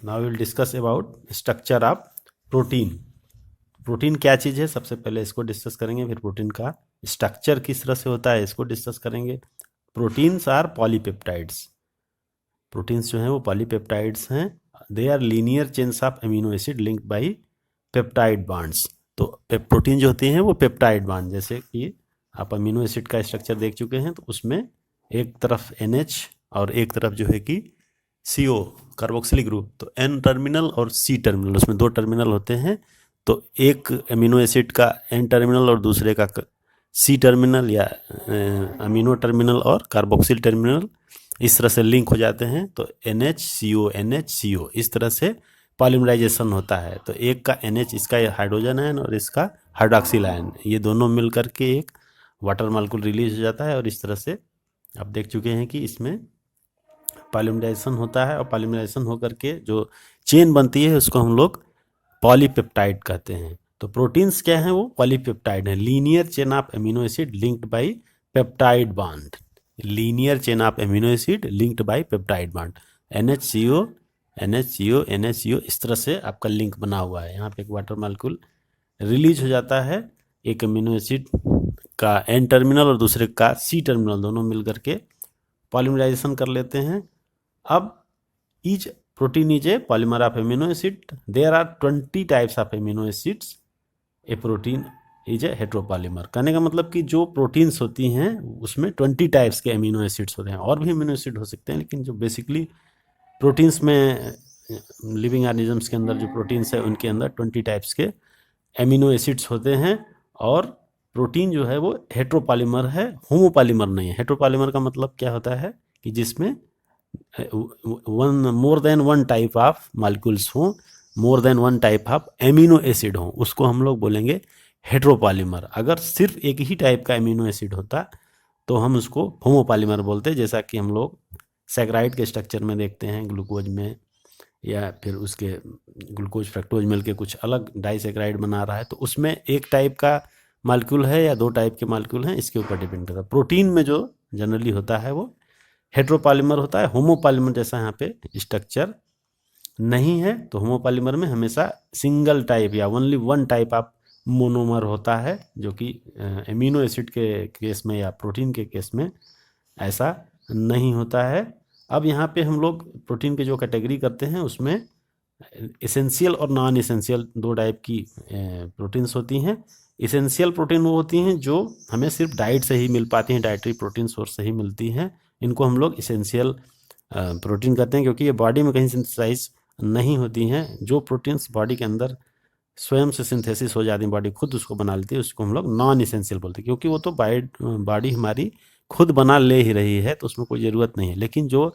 Now will discuss about structure of protein. Protein क्या चीज़ है, सबसे पहले इसको डिस्कस करेंगे, फिर प्रोटीन का स्ट्रक्चर किस तरह से होता है इसको डिस्कस करेंगे। Proteins are polypeptides. प्रोटीन्स जो हैं वो पॉलीपेप्टाइड्स हैं। They are linear chains of amino acid linked by peptide bonds. तो प्रोटीन जो होती हैं वो पेप्टाइड बॉन्ड, जैसे कि आप अमीनो एसिड का स्ट्रक्चर देख चुके हैं, तो उसमें एक तरफ NH और एक तरफ जो है कि CO कार्बोक्सिलिक ग्रुप, तो N टर्मिनल और C टर्मिनल, उसमें दो टर्मिनल होते हैं। तो एक अमीनो एसिड का N टर्मिनल और दूसरे का C टर्मिनल या अमीनो टर्मिनल और कार्बोक्सिल टर्मिनल इस तरह से लिंक हो जाते हैं। तो NH NH CO इस तरह से पॉलीमराइजेशन होता है। तो एक का NH, इसका हाइड्रोजन आयन और इसका हाइड्रोक्सिल आयन, ये दोनों मिल करके एक वाटर मॉलिक्यूल रिलीज हो जाता है। और इस तरह से आप देख चुके हैं कि इसमें पॉलीमराइजेशन होता है, और पॉलीमराइजेशन होकर के जो चेन बनती है उसको हम लोग पॉलीपेप्टाइड कहते हैं। तो प्रोटीन्स क्या हैं, वो पॉलीपेप्टाइड हैं, linear chain of amino acid linked by peptide bond. Linear chain of amino acid linked by peptide bond. NH CO NH CO NH CO इस तरह से आपका लिंक बना हुआ है। यहाँ पे एक वाटर मॉलिक्यूल रिलीज हो जाता है, एक अमीनो एसिड का N टर्मिनल और दूसरे का C टर्मिनल, दोनों मिल करके पॉलीमराइजेशन कर लेते हैं। अब each protein is a polymer of amino acid. There are 20 types of amino acids. A protein is a heteropolymer. कहने का मतलब कि जो प्रोटीन्स होती हैं उसमें 20 टाइप्स के एमिनो एसिड्स होते हैं, और भी एमिनो एसिड हो सकते हैं, लेकिन जो बेसिकली प्रोटीन्स में लिविंग ऑर्गेनिजम्स के अंदर जो प्रोटीन्स है उनके अंदर 20 टाइप्स के एमिनो एसिड्स होते हैं। और प्रोटीन जो है वो हेट्रोपॉलीमर है, होमोपॉलीमर नहीं है। हेट्रोपॉलीमर का मतलब क्या होता है कि जिसमें more than one type of molecules हों, more than one type of amino acid हों, उसको हम लोग बोलेंगे हेट्रोपॉलीमर। अगर सिर्फ एक ही टाइप का एमिनो एसिड होता तो हम उसको होमोपॉलीमर बोलते, जैसा कि हम लोग सैकराइड के स्ट्रक्चर में देखते हैं, ग्लूकोज में, या फिर उसके ग्लूकोज फ्रक्टोज मिल के कुछ अलग डाइसैकराइड बना रहा है, तो उसमें एक टाइप का मालिक्यूल है या दो टाइप के मालिक्यूल हैं, इसके ऊपर डिपेंड करता है। प्रोटीन में जो जनरली होता है वो हेट्रोपॉलीमर होता है। होमोपॉलीमर जैसा यहाँ पे स्ट्रक्चर नहीं है, तो होमोपॉलीमर में हमेशा सिंगल टाइप या only one type of monomer होता है, जो कि एमिनो एसिड के केस में या प्रोटीन के केस में ऐसा नहीं होता है। अब यहाँ पे हम लोग प्रोटीन के जो कैटेगरी करते हैं उसमें एसेंशियल और नॉन एसेंशियल दो टाइप की प्रोटीन्स होती हैं। एसेंशियल प्रोटीन वो होती हैं जो हमें सिर्फ डाइट से ही मिल पाती हैं, डाइटरी प्रोटीन सोर्स से ही मिलती हैं, इनको हम लोग एसेंशियल प्रोटीन कहते हैं, क्योंकि ये बॉडी में कहीं सिंथेसाइज नहीं होती हैं। जो प्रोटीन्स बॉडी के अंदर स्वयं से सिंथेसिस हो जाती हैं, बॉडी खुद उसको बना लेती है, उसको हम लोग नॉन एसेंशियल बोलते हैं, क्योंकि वो तो बॉडी हमारी खुद बना ले ही रही है, तो उसमें कोई ज़रूरत नहीं है। लेकिन जो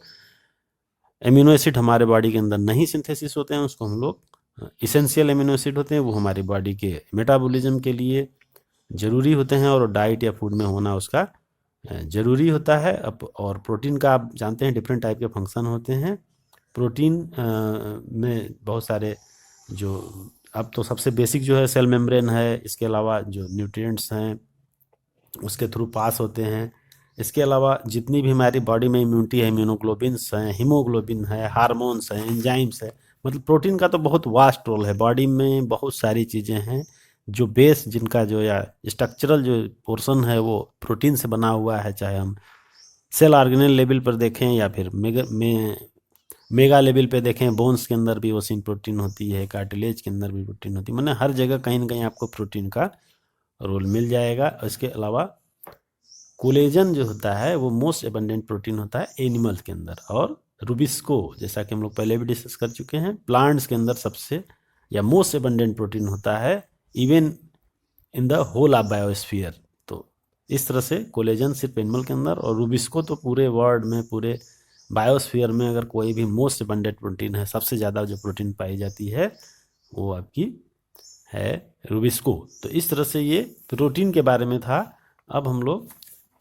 एमिनो एसिड हमारे बॉडी के अंदर नहीं सिंथेसिस होते हैं उसको हम लोग इसेंशियल एमिनो एसिड होते हैं, वो हमारी बॉडी के मेटाबॉलिज्म के लिए ज़रूरी होते हैं, और डाइट या फूड में होना उसका ज़रूरी होता है। अब और प्रोटीन का आप जानते हैं डिफरेंट टाइप के फंक्शन होते हैं। प्रोटीन में बहुत सारे जो, अब तो सबसे बेसिक जो है सेल मेम्ब्रेन है, इसके अलावा जो न्यूट्रिएंट्स हैं उसके थ्रू पास होते हैं। इसके अलावा जितनी भी हमारी बॉडी में इम्यूनिटी है, इम्यूनोग्लोबिन्स हैं, हीमोग्लोबिन है, हार्मोन्स हैं, एंजाइम्स है, मतलब प्रोटीन का तो बहुत वास्ट रोल है। बॉडी में बहुत सारी चीज़ें हैं जो बेस जिनका जो या स्ट्रक्चरल जो पोर्शन है वो प्रोटीन से बना हुआ है, चाहे हम सेल ऑर्गेनेल लेवल पर देखें या फिर मेगा लेवल पे देखें। बोन्स के अंदर भी ओसिन प्रोटीन होती है, कार्टिलेज के अंदर भी प्रोटीन होती है, मैंने हर जगह कहीं ना कहीं आपको प्रोटीन का रोल मिल जाएगा। इसके अलावा कोलेजन जो होता है वो मोस्ट एबंडेंट प्रोटीन होता है एनिमल के अंदर, और रूबिस्को जैसा कि हम लोग पहले भी डिस्कस कर चुके हैं, प्लांट्स के अंदर सबसे या मोस्ट एबंडेंट प्रोटीन होता है, even in the whole of biosphere. तो इस तरह से कोलेजन सिर्फ एनिमल के अंदर, और रूबिस्को तो पूरे वर्ल्ड में, पूरे बायोस्फीयर में अगर कोई भी मोस्ट एबंडेंट प्रोटीन है, सबसे ज़्यादा जो प्रोटीन पाई जाती है वो आपकी है रूबिस्को। तो इस तरह से ये प्रोटीन के बारे में था। अब हम लोग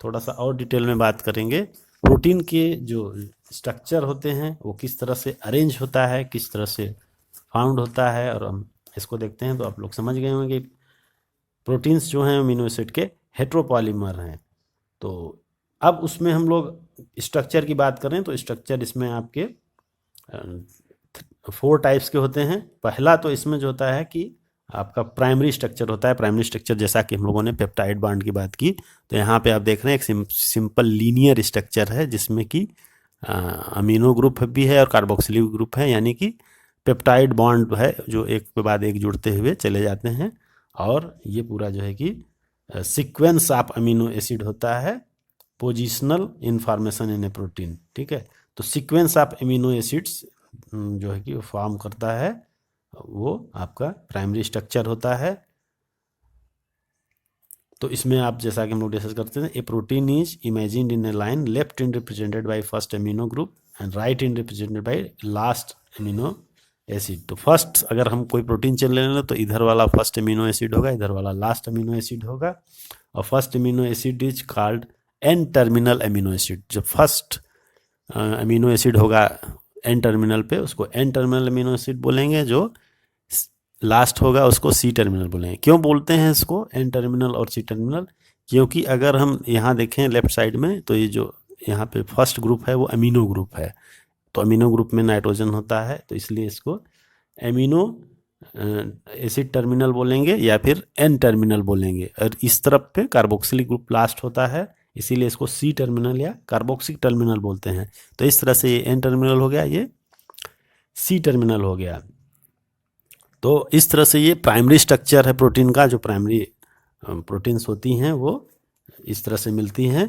थोड़ा सा और डिटेल में बात करेंगे। प्रोटीन के जो स्ट्रक्चर होते हैं वो किस तरह से अरेंज होता है, किस तरह से फाउंड होता है, और हम इसको देखते हैं। तो आप लोग समझ गए होंगे कि प्रोटीन्स जो हैं अमीनो एसिड के हेट्रोपॉलीमर हैं। तो अब उसमें हम लोग स्ट्रक्चर की बात करें तो स्ट्रक्चर इसमें आपके 4 टाइप्स के होते हैं। पहला तो इसमें जो होता है कि आपका प्राइमरी स्ट्रक्चर होता है। प्राइमरी स्ट्रक्चर जैसा कि हम लोगों ने पेप्टाइड बॉन्ड की बात की, तो यहाँ पे आप देख रहे हैं एक सिंपल लीनियर स्ट्रक्चर है जिसमें कि अमीनो ग्रुप भी है और कार्बोक्सिलिक ग्रुप है, यानी कि पेप्टाइड बॉन्ड है जो एक के बाद एक जुड़ते हुए चले जाते हैं। और ये पूरा जो है कि सीक्वेंस ऑफ अमीनो एसिड होता है, positional information in A protein. ठीक है, तो सीक्वेंस ऑफ अमीनो एसिड्स जो है कि फॉर्म करता है, वो आपका प्राइमरी स्ट्रक्चर होता है। तो इसमें आप जैसा कि हम लोग डिस्कस करते हैं, a protein is imagined in a line, left end represented by first amino group and right end represented by last amino acid. तो फर्स्ट अगर हम कोई प्रोटीन चल रहे हैं तो इधर वाला फर्स्ट अमीनो एसिड होगा, इधर वाला लास्ट अमीनो एसिड होगा। और first amino acid is called an terminal amino acid. जो फर्स्ट अमीनो एसिड होगा एन टर्मिनल पे, उसको एन टर्मिनल अमीनो एसिड बोलेंगे। जो लास्ट होगा उसको सी टर्मिनल बोलेंगे। क्यों बोलते हैं इसको एन टर्मिनल और सी टर्मिनल? क्योंकि अगर हम यहाँ देखें लेफ्ट साइड में, तो ये जो यहाँ पे फर्स्ट ग्रुप है वो अमीनो ग्रुप है, तो अमीनो ग्रुप में नाइट्रोजन होता है, तो इसलिए इसको अमीनो एसिड टर्मिनल बोलेंगे या फिर एन टर्मिनल बोलेंगे। और इस तरफ पे कार्बोक्सिलिक ग्रुप लास्ट होता है, इसीलिए इसको सी टर्मिनल या कार्बोक्सिक टर्मिनल बोलते हैं। तो इस तरह से ये एन टर्मिनल हो गया, ये सी टर्मिनल हो गया। तो इस तरह से ये प्राइमरी स्ट्रक्चर है प्रोटीन का। जो प्राइमरी प्रोटीन्स होती हैं वो इस तरह से मिलती हैं।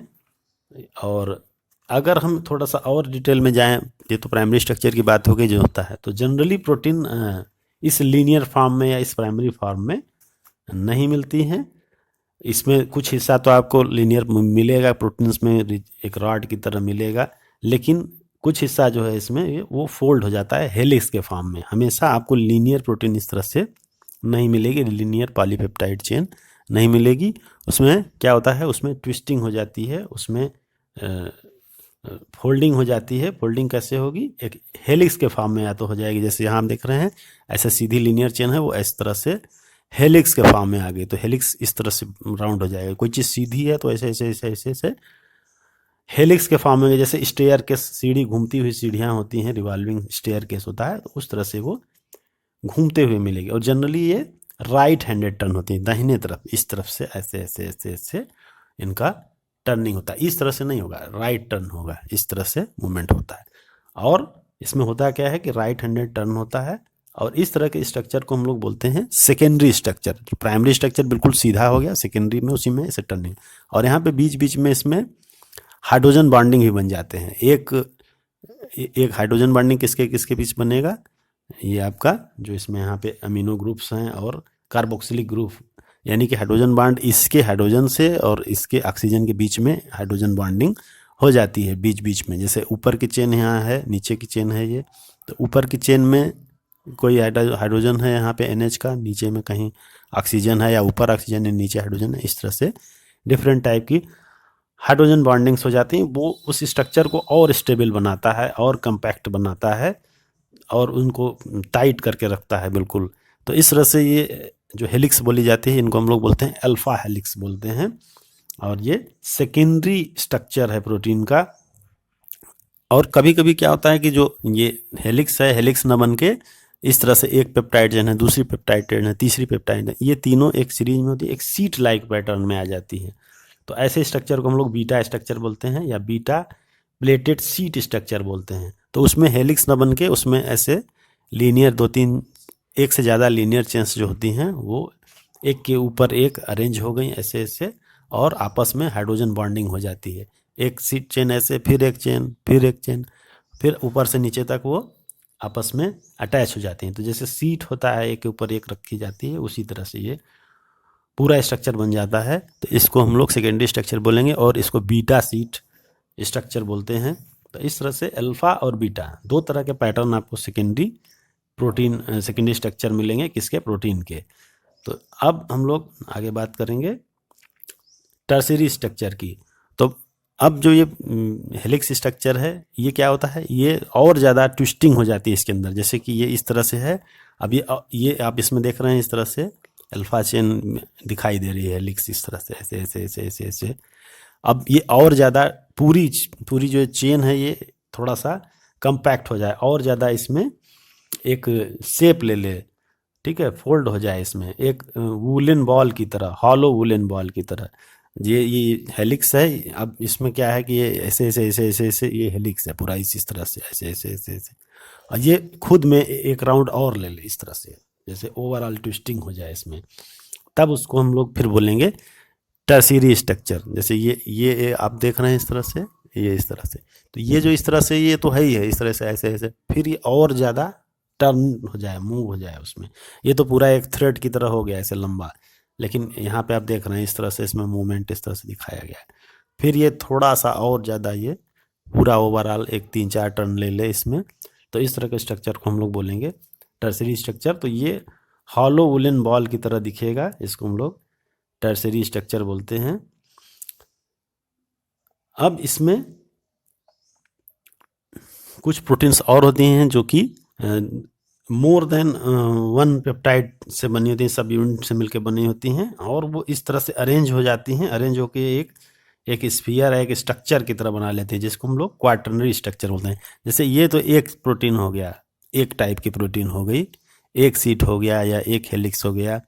और अगर हम थोड़ा सा और डिटेल में जाएं, ये तो प्राइमरी स्ट्रक्चर की बात हो गई जो होता है, तो जनरली प्रोटीन इस लीनियर फॉर्म में या इस प्राइमरी फॉर्म में नहीं मिलती हैं। इसमें कुछ हिस्सा तो आपको लीनियर मिलेगा, प्रोटीन्स में एक रॉड की तरह मिलेगा, लेकिन कुछ हिस्सा जो है इसमें वो फोल्ड हो जाता है हेलिक्स के फॉर्म में। हमेशा आपको लीनियर प्रोटीन इस तरह से नहीं मिलेगी, लीनियर पॉलीपेप्टाइड चेन नहीं मिलेगी। उसमें क्या होता है, उसमें ट्विस्टिंग हो जाती है, उसमें फोल्डिंग हो जाती है। फोल्डिंग कैसे होगी, एक हेलिक्स के फॉर्म में या तो हो जाएगी, जैसे यहाँ हम देख रहे हैं ऐसे सीधी लीनियर चेन है, वो इस तरह से हेलिक्स के फॉर्म में आ गई, तो हेलिक्स इस तरह से राउंड हो जाएगा। कोई चीज़ सीधी है तो ऐसे ऐसे ऐसे ऐसे ऐसे हेलिक्स के फॉर्म में, जैसे स्टेयर केस, सीढ़ी घूमती हुई सीढ़ियाँ होती हैं, रिवॉल्विंग स्टेयर केस होता है, तो उस तरह से वो घूमते हुए मिलेगी। और जनरली ये राइट हैंडेड टर्न होती है, दाहिने तरफ, इस तरफ से ऐसे ऐसे ऐसे ऐसे इनका टर्निंग होता है। इस तरह से नहीं होगा, राइट टर्न होगा, इस तरह से मूवमेंट होता है। और इसमें होता क्या है कि राइट हैंडेड टर्न होता है, और इस तरह के स्ट्रक्चर को हम लोग बोलते हैं सेकेंडरी स्ट्रक्चर। प्राइमरी स्ट्रक्चर बिल्कुल सीधा हो गया, सेकेंडरी में उसी में ऐसे टर्निंग, और यहाँ पे बीच बीच में इसमें हाइड्रोजन बॉन्डिंग भी बन जाते हैं। एक हाइड्रोजन बॉन्डिंग किसके किसके बीच बनेगा, ये आपका जो इसमें यहाँ पे अमीनो ग्रुप्स हैं और कार्बोक्सिलिक ग्रुप, यानी कि हाइड्रोजन बॉन्ड इसके हाइड्रोजन से और इसके ऑक्सीजन के बीच में हाइड्रोजन बॉन्डिंग हो जाती है बीच बीच में। जैसे ऊपर की चेन यहाँ है, नीचे की चेन है ये, तो ऊपर की चेन में कोई हाइड्रोजन है यहाँ पे NH का, नीचे में कहीं ऑक्सीजन है, या ऊपर ऑक्सीजन है नीचे हाइड्रोजन है। इस तरह से डिफरेंट टाइप की हाइड्रोजन बॉन्डिंग्स हो जाती हैं। वो उस स्ट्रक्चर को और स्टेबल बनाता है और कंपैक्ट बनाता है और उनको टाइट करके रखता है बिल्कुल। तो इस तरह से ये जो हेलिक्स बोली जाती है, इनको हम लोग बोलते हैं अल्फा हेलिक्स बोलते हैं, और ये सेकेंडरी स्ट्रक्चर है प्रोटीन का। और कभी कभी क्या होता है कि जो ये हेलिक्स है, हेलिक्स न बन के इस तरह से एक पेप्टाइड चेन है, दूसरी पेप्टाइड चेन है, तीसरी पेप्टाइड है, ये तीनों एक सीरीज में होती है, एक सीट लाइक पैटर्न में आ जाती है। तो ऐसे स्ट्रक्चर को हम लोग बीटा स्ट्रक्चर बोलते हैं या बीटा प्लेटेड सीट स्ट्रक्चर बोलते हैं। तो उसमें हेलिक्स न बन के उसमें ऐसे लीनियर दो तीन, एक से ज़्यादा लीनियर चेन्स जो होती हैं वो एक के ऊपर एक अरेंज हो गई ऐसे ऐसे, और आपस में हाइड्रोजन बॉन्डिंग हो जाती है। एक सीट चेन ऐसे, फिर एक चेन, फिर एक चेन, फिर ऊपर से नीचे तक वो आपस में अटैच हो जाती हैं। तो जैसे सीट होता है एक के ऊपर एक रखी जाती है, उसी तरह से ये पूरा स्ट्रक्चर बन जाता है। तो इसको हम लोग सेकेंडरी स्ट्रक्चर बोलेंगे और इसको बीटा सीट स्ट्रक्चर बोलते हैं। तो इस तरह से अल्फा और बीटा दो तरह के पैटर्न आपको सेकेंडरी प्रोटीन सेकेंडरी स्ट्रक्चर मिलेंगे, किसके, प्रोटीन के। तो अब हम लोग आगे बात करेंगे टर्शियरी स्ट्रक्चर की। तो अब जो ये हेलिक्स स्ट्रक्चर है, ये क्या होता है, ये और ज़्यादा ट्विस्टिंग हो जाती है इसके अंदर। जैसे कि ये इस तरह से है, अब ये आप इसमें देख रहे हैं इस तरह से अल्फा चेन दिखाई दे रही है, हेलिक्स इस तरह से ऐसे ऐसे ऐसे ऐसे ऐसे। अब ये और ज़्यादा पूरी जो चेन है ये थोड़ा सा कंपैक्ट हो जाए, और ज़्यादा इसमें एक शेप ले ले, ठीक है, फोल्ड हो जाए इसमें एक वुलन बॉल की तरह, हॉलो वुलन बॉल की तरह। ये हेलिक्स है। अब इसमें क्या है कि ये ऐसे ऐसे ऐसे ऐसे ऐसे ये हेलिक्स है पूरा, इस तरह से ऐसे ऐसे ऐसे ऐसे, और ये खुद में एक राउंड और ले ले इस तरह से, जैसे ओवरऑल ट्विस्टिंग हो जाए इसमें, तब उसको हम लोग फिर बोलेंगे टर्शियरी स्ट्रक्चर। जैसे ये आप देख रहे हैं इस तरह से, ये इस तरह से, तो ये जो इस तरह से ये तो है ही है, इस तरह से ऐसे ऐसे, फिर ये और ज़्यादा टर्न हो जाए, मूव हो जाए उसमें। ये तो पूरा एक थ्रेड की तरह हो गया ऐसे लंबा, लेकिन यहाँ पे आप देख रहे हैं इस तरह से इसमें मूवमेंट इस तरह से दिखाया गया है। फिर ये थोड़ा सा और ज़्यादा ये पूरा ओवरऑल एक 3-4 टर्न ले ले इसमें, तो इस तरह के स्ट्रक्चर को हम लोग बोलेंगे टर्शियरी स्ट्रक्चर। तो ये हॉलो वुलन बॉल की तरह दिखेगा, इसको हम लोग टर्शियरी स्ट्रक्चर बोलते हैं। अब इसमें कुछ प्रोटीन्स और होती हैं जो कि मोर देन वन पेप्टाइड से बनी होती हैं, सब यूनिट से मिलकर बनी होती हैं, और वो इस तरह से अरेंज हो जाती हैं, अरेंज होकर एक स्फीयर है, एक स्ट्रक्चर की तरह बना लेते हैं, जिसको हम लोग क्वाटर्नरी स्ट्रक्चर बोलते हैं। जैसे ये तो एक प्रोटीन हो गया, एक टाइप की प्रोटीन हो गई, एक सीट हो गया या एक हेलिक्स हो गया,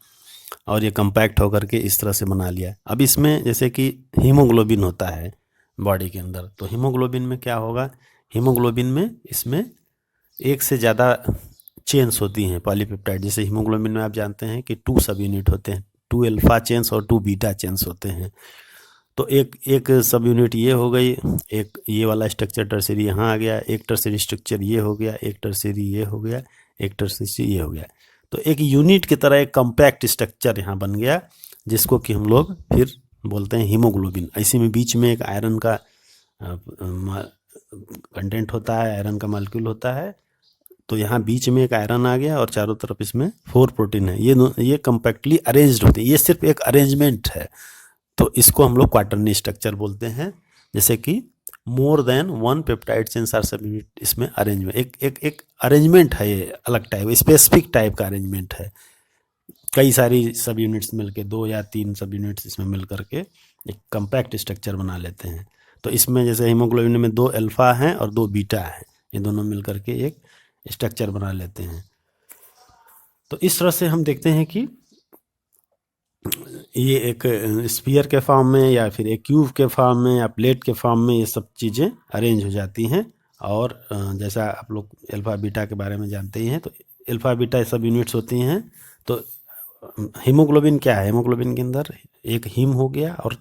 और ये कंपैक्ट होकर के इस तरह से बना लिया। अब इसमें जैसे कि हीमोग्लोबिन होता है बॉडी के अंदर, तो हीमोग्लोबिन में क्या होगा, हीमोग्लोबिन में इसमें एक से ज़्यादा चेन्स होती हैं पॉलीपेप्टाइड। जैसे हीमोग्लोबिन में आप जानते हैं कि 2 सब यूनिट होते हैं, 2 अल्फा चेन्स और 2 बीटा चेन्स होते हैं। तो एक सब यूनिट ये हो गई, एक ये वाला स्ट्रक्चर टर्शियरी यहाँ आ गया, एक टर्शियरी स्ट्रक्चर ये हो गया, एक टर्शियरी ये हो गया, एक टर्शियरी ये हो गया। तो एक यूनिट की तरह एक कम्पैक्ट स्ट्रक्चर यहाँ बन गया, जिसको कि हम लोग फिर बोलते हैं हीमोग्लोबिन। ऐसे में बीच में एक आयरन का कंटेंट होता है, आयरन का मॉलिक्यूल होता है, तो यहाँ बीच में एक आयरन आ गया और चारों तरफ इसमें 4 प्रोटीन है। ये कम्पैक्टली अरेंज्ड होती है, ये सिर्फ एक अरेंजमेंट है, तो इसको हम लोग क्वाटर्नरी स्ट्रक्चर बोलते हैं। जैसे कि more than 1 peptide chains are subunit, इसमें अरेंजमेंट एक अरेंजमेंट है, ये अलग टाइप स्पेसिफिक टाइप का अरेंजमेंट है। कई सारी सब यूनिट्स मिलके 2 या 3 सब यूनिट्स इसमें मिल करके एक कम्पैक्ट स्ट्रक्चर बना लेते हैं। तो इसमें जैसे हीमोग्लोबिन में 2 अल्फा हैं और 2 बीटा हैं, ये दोनों मिल करके एक स्ट्रक्चर बना लेते हैं। तो इस तरह से हम देखते हैं कि ये एक स्फीयर के फॉर्म में या फिर एक क्यूब के फॉर्म में या प्लेट के फॉर्म में ये सब चीज़ें अरेंज हो जाती हैं। और जैसा आप लोग अल्फा बीटा के बारे में जानते ही हैं, तो अल्फा बीटा सब यूनिट्स होती हैं। तो हीमोग्लोबिन क्या है, हीमोग्लोबिन के अंदर एक हीम हो गया और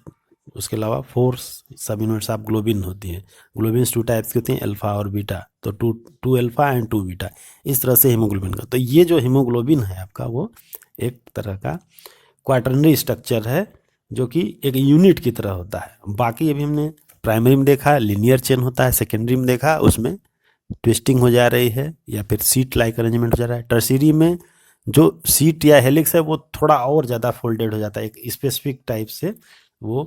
उसके अलावा 4 सब यूनिट्स ऑफ ग्लोबिन होती हैं। ग्लोबिन्स 2 टाइप्स की होती हैं, अल्फा और बीटा, तो 2 अल्फा एंड 2 बीटा, इस तरह से हीमोग्लोबिन का। तो ये जो हीमोग्लोबिन है आपका, वो एक तरह का क्वाटर्नरी स्ट्रक्चर है, जो कि एक यूनिट की तरह होता है। बाकी अभी हमने प्राइमरी में देखा लीनियर चेन होता है, सेकेंडरी में देखा उसमें ट्विस्टिंग हो जा रही है या फिर सीट लाइक अरेंजमेंट हो जा रहा है। टर्शियरी में जो सीट या हेलिक्स है वो थोड़ा और ज़्यादा फोल्डेड हो जाता है, एक स्पेसिफिक टाइप से वो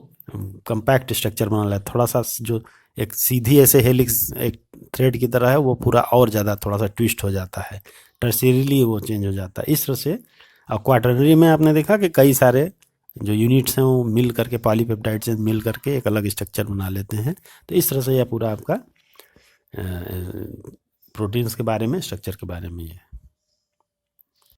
कंपैक्ट स्ट्रक्चर बना लेता है। थोड़ा सा जो एक सीधी ऐसे हेलिक्स एक थ्रेड की तरह है, वो पूरा और ज़्यादा थोड़ा सा ट्विस्ट हो जाता है, टर्शियरीली वो चेंज हो जाता है इस तरह से। और क्वाटर्नरी में आपने देखा कि कई सारे जो यूनिट्स हैं वो मिल करके पॉलीपेप्टाइड से मिल करके एक अलग स्ट्रक्चर बना लेते हैं। तो इस तरह से यह पूरा आपका प्रोटीन्स के बारे में, स्ट्रक्चर के बारे में है।